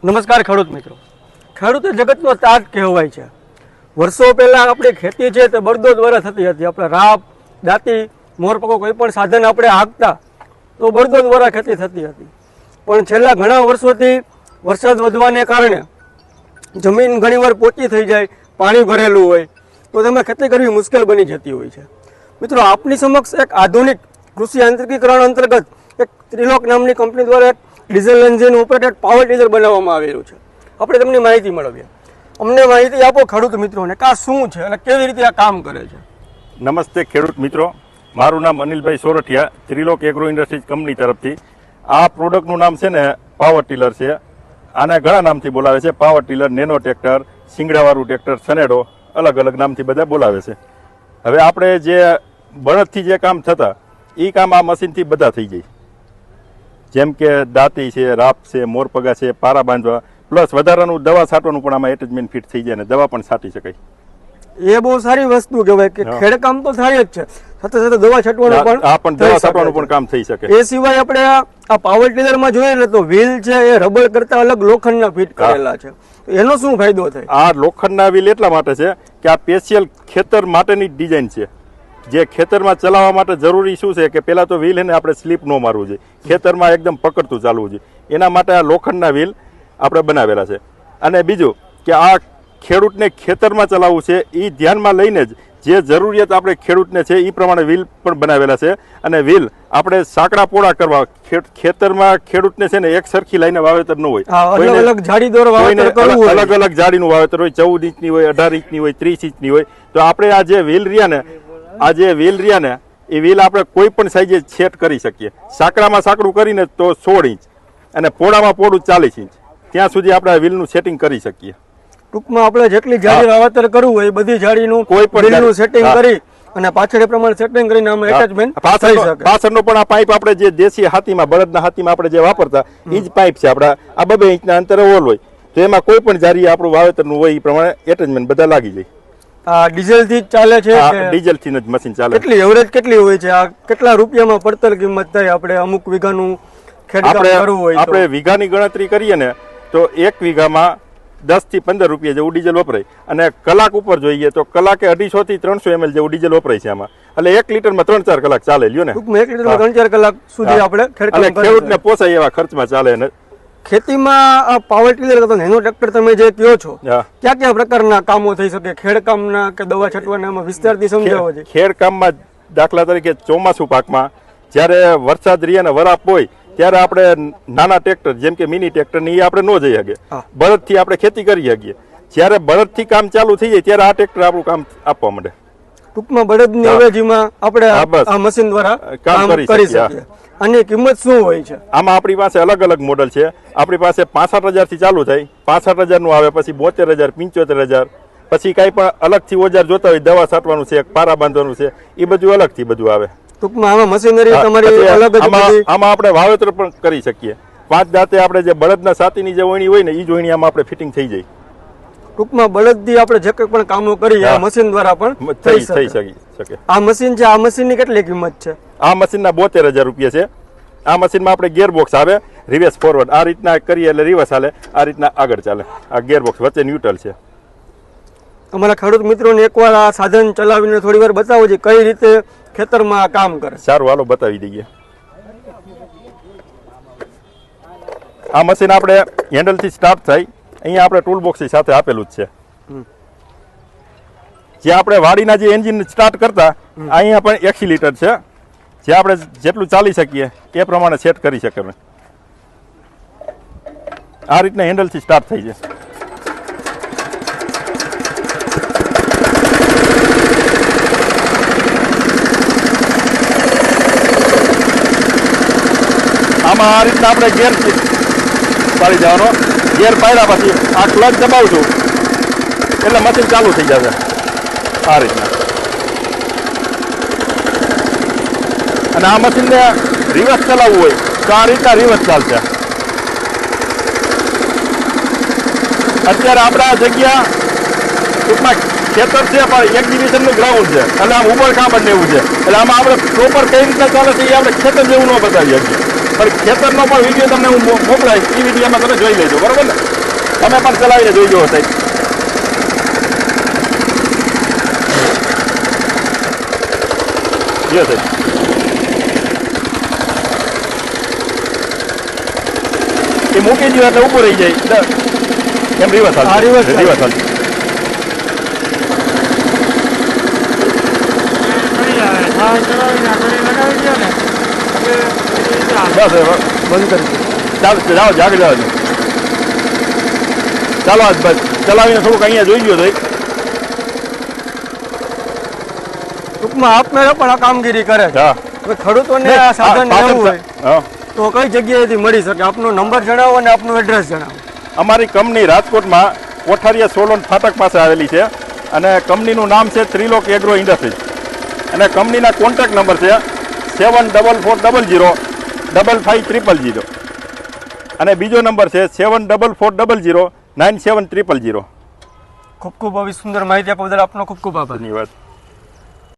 નમસ્કાર ખેડૂત મિત્રો. ખેડૂત એ જગતનો તાજ કહેવાય છે. વર્ષો પહેલાં આપણી ખેતી છે તે બળદો દ્વારા થતી હતી. આપણે રાપ, દાંતી, મોરપકો કોઈ પણ સાધન આપણે હાંકતા તો બળદો દ્વારા ખેતી થતી હતી. પણ છેલ્લા ઘણા વર્ષોથી વરસાદ વધવાને કારણે જમીન ઘણીવાર પોચી થઈ જાય, પાણી ભરેલું હોય તો તેમાં ખેતી કરવી મુશ્કેલ બની જતી હોય છે. મિત્રો, આપની સમક્ષ એક આધુનિક કૃષિ યાંત્રિકીકરણ અંતર્ગત એક ત્રિલોક નામની કંપની દ્વારા એક diesel engine operated power tiller બનાવવામાં આવેલું છે. આપણે તમને માહિતી મેળવીએ. અમને માહિતી આપો ખેડૂત મિત્રોને કે આ શું છે અને કેવી રીતે આ કામ કરે છે. નમસ્તે ખેડૂત મિત્રો, મારું નામ Anilbhai Sorathiya, Trilok agro industries company તરફથી. આ પ્રોડક્ટનું નામ છે ને પાવર ટીલર છે. આને ઘણા નામથી બોલાવે છે. પાવર ટીલર, નેનો ટ્રેક્ટર, શિંગડાવાળું ટ્રેક્ટર, સનેડો, અલગ અલગ નામથી બધા બોલાવે છે. હવે આપણે જે બળદથી જે કામ થતા એ કામ આ મશીનથી બધા થઈ જાય. જેમ કે દાંતી છે, રાપ છે, મોરપગા છે, પારા બાંધવા, પ્લસ વધારાનું દવા છાંટવાનું પણ આમાં એટેચમેન્ટ ફિટ થઈ જાય ને દવા પણ છાંટી શકાય. એ બહુ સારી વસ્તુ કહેવાય કે ખેડકામ તો થાય જ છે, સાથે સાથે દવા છાંટવાનું પણ દવા છાંટવાનું પણ કામ થઈ શકે. એ સિવાય આપણે આ પાવર ટીલરમાં જોઈએ ને તો વ્હીલ છે એ રબર કરતા અલગ લોખંડના ફિટ કરેલા છે. એનો શું ફાયદો થાય? આ લોખંડના વ્હીલ એટલા માટે છે કે આ સ્પેશિયલ ખેતર માટેની ડિઝાઇન છે. જે ખેતરમાં ચલાવવા માટે જરૂરી શું છે કે પહેલાં તો વ્હીલ એને આપણે સ્લીપ ન મારવું જોઈએ, ખેતરમાં એકદમ પકડતું ચાલવું જોઈએ. એના માટે આ લોખંડના વ્હીલ આપણે બનાવેલા છે. અને બીજું કે આ ખેડૂતને ખેતરમાં ચલાવવું છે એ ધ્યાનમાં લઈને જ જે જરૂરિયાત આપણે ખેડૂતને છે એ પ્રમાણે વ્હીલ પણ બનાવેલા છે. અને વ્હીલ આપણે સાંકડા પોળા કરવા, ખેતરમાં ખેડૂતને છે ને એક સરખી લાઈને વાવેતર ન હોય, અલગ અલગ જાડી દોર વાવેતર કરવું હોય, અલગ અલગ જાડીનું વાવેતર હોય, 14 ઇંચની હોય, 18 ઇંચની હોય, 30 ઇંચની હોય. તો આપણે આ જે વ્હીલ રહ્યા ને એ વ્હીલ આપણે કોઈ પણ સાઈઝે સેટ કરી શકીએ. સાંકડામાં સાંકડું કરીને તો 16 ઇંચ અને પોળામાં પોળું 40 ઇંચ ત્યાં સુધી આપણે વ્હીલનું સેટિંગ કરી શકીએ. ટૂંકમાં આપણે જેટલી જાડી વાવેતર કરવું હોય એ બધી જાડીનું કોઈ પણ સેટિંગ કરી અને પાછળ એ પ્રમાણે સેટિંગ કરીને આમાં એટેચમેન્ટ થઈ શકે. પાછળનો પણ આ પાઇપ આપણે જે દેશી હાથીમાં, બળદના હાથીમાં આપણે જે વાપરતા એ જ પાઇપ છે. આપણા આ 2 ઇંચના અંતરે હોલ હોય તો એમાં કોઈ પણ જારી આપણું વાવેતરનું હોય એ પ્રમાણે એટેચમેન્ટ બધા લાગી જાય. આ ડીઝલ થી ચાલે છે? ડીઝલ થી જ મશીન ચાલે. કેટલી એવરેજ કેટલી હોય છે? આ કેટલા રૂપિયામાં પડતર કિંમત થાય આપણે અમુક વીઘાનું ખેડકામ કરવું હોય? આપણે વીઘાની ગણતરી કરીએ ને તો 1 વીઘામાં 10 થી 15 રૂપિયા જેવું ડીઝલ વપરાય. અને કલાક ઉપર જોઈએ તો કલાકે 250 થી 300 ml જેવું ડીઝલ વપરાય છે આમાં. એટલે 1 લીટરમાં 3-4 કલાક ચાલે. લ્યો ને, 1 લીટરમાં 3-4 કલાક સુધી આપણે ખેડૂતને પોસાય એવા ખર્ચમાં ચાલે. ખેતીમાં પાવર ટીલર કરતા નેનો ટ્રેક્ટર તમે જે કહો છો, ક્યાં ક્યાં પ્રકારના કામો થઈ શકે? ખેડકામના કે દવા છાંટવાના વિસ્તારથી સમજાવો છે. ખેડકામમાં દાખલા તરીકે ચોમાસું પાકમાં જ્યારે વરસાદ રહે ને વરાપ હોય ત્યારે આપણે નાના ટ્રેક્ટર જેમ કે મિની ટ્રેક્ટર ની આપણે ન જઈ શકીએ. બળદથી આપણે ખેતી કરી શકીએ. જ્યારે બળદથી કામ ચાલુ થઈ જાય ત્યારે આ ટ્રેક્ટર આપણું કામ આપવા માંડે. ટૂંકમાં બળદની અવેજીમાં આપણે આ મશીન દ્વારા કામ કરી શકીએ. આની કિંમત શું હોય છે? આમાં આપણી પાસે અલગ અલગ મોડલ છે. આપણી પાસે 65,000 થી ચાલુ થાય, 65,000 નું આવે, પછી 72,000, 75,000, પછી કઈ પણ અલગથી ઓજાર જોતા હોય, દવા છાંટવાનું છે, પારા બાંધવાનું છે, એ બધું અલગથી બધું આવે. ટૂંકમાં આમાં મશીનરી તમારી અલગ જ. આમાં આપણે વાવેતર પણ કરી શકીએ. 5 દાંતે આપણે જે બળદના સાતીની જે વણી હોય ને એ જ વણી આમાં આપણે ફિટિંગ થઈ જાય. ટૂંકમાં બળદથી આપણે જે કંઈ પણ કામો કરીએ આ મશીન દ્વારા પણ થઈ શકે. આ મશીન છે, આ મશીનની કેટલી કિંમત છે? આ મશીનના 72,000 રૂપિયા છે. આ મશીનમાં આપણે ગિયરબોક્સ આવે, રિવર્સ ફોરવર્ડ, આ રીતના કરીએ એટલે રિવર્સ હાલે, આ રીતના આગળ ચાલે. આ ગિયરબોક્સ વચ્ચે ન્યુટ્રલ છે. અમારા ખેડૂત મિત્રોને એકવાર આ સાધન ચલાવીને થોડી વાર બતાવો છે કઈ રીતે ખેતરમાં કામ કરે. સારું, હાલો બતાવી દઈએ. આ મશીન આપણે હેન્ડલથી સ્ટાર્ટ થાય. અહીંયા આપણે ટૂલ બોક્સ સાથે આપેલું જ છે. જે આપણે વાડીના જે એન્જિન સ્ટાર્ટ કરતા અહીંયા પણ એક્સિલેટર છે, જે આપણે જેટલું ચાલી શકીએ એ પ્રમાણે સેટ કરી શકીએ. આ રીતના હેન્ડલથી સ્ટાર્ટ થઈ જાય. આમાં આ રીતના આપણે ગેર પાડી જવાનો. ગેર પાડ્યા પછી આ ક્લચ દબાવશું એટલે મશીન ચાલુ થઈ જશે. આ રીતના. અને આ મશીનને રિવર્સ ચલાવવું હોય તો આ રીતના રિવર્સ ચાલશે. અત્યારે આપણા જગ્યા ટૂંકમાં ખેતર છે પણ એક્ઝિબિશનનું ગ્રાઉન્ડ છે એટલે આમ ઉપર કામ જ એવું છે. એટલે આમાં આપણે પ્રોપર કઈ રીતના ચાલે છે એ આપણે ખેતર જેવું ન બતાવી શકીએ. પણ ખેતરનો પણ વિડીયો તમને હું મોકલાવીશ, એ વિડીયોમાં તમે જોઈ લેજો, બરોબર ને? તમે પણ ચલાવીને જોઈ જુઓ સાહેબ. જો સાહેબ, એ મૂકી દો એટલે ઊભું રહી જાય. એમ રિવર્સ હા, હાલ, reverse રિવર્સ હાલ. બસ હવે બંધ કરી દો. ચાલો જાઓ, જાગે જાઓ. ચાલો આજ બસ ચલાવીને થોડુંક અહીંયા જોઈ ગયો સાહેબ. ટૂંકમાં આપમેળે પણ આ કામગીરી કરે છે. હા, હવે ખેડૂતોને આ સાધન લેવું હોય હા. તો કઈ જગ્યાએથી મળી શકે? આપનો નંબર જણાવો અને આપનું એડ્રેસ જણાવો. અમારી કંપની રાજકોટમાં કોઠારીયા સોલોન ફાટક પાસે આવેલી છે અને કંપનીનું નામ છે ત્રિલોક એગ્રો ઇન્ડસ્ટ્રીઝ અને કંપનીના કોન્ટેક્ટ નંબર છે 74400550 અને બીજો નંબર છે 7440097300. ખૂબ ખૂબ આવી સુંદર માહિતી આપવા બદલ આપનો ખૂબ ખૂબ આભાર. ધન્યવાદ.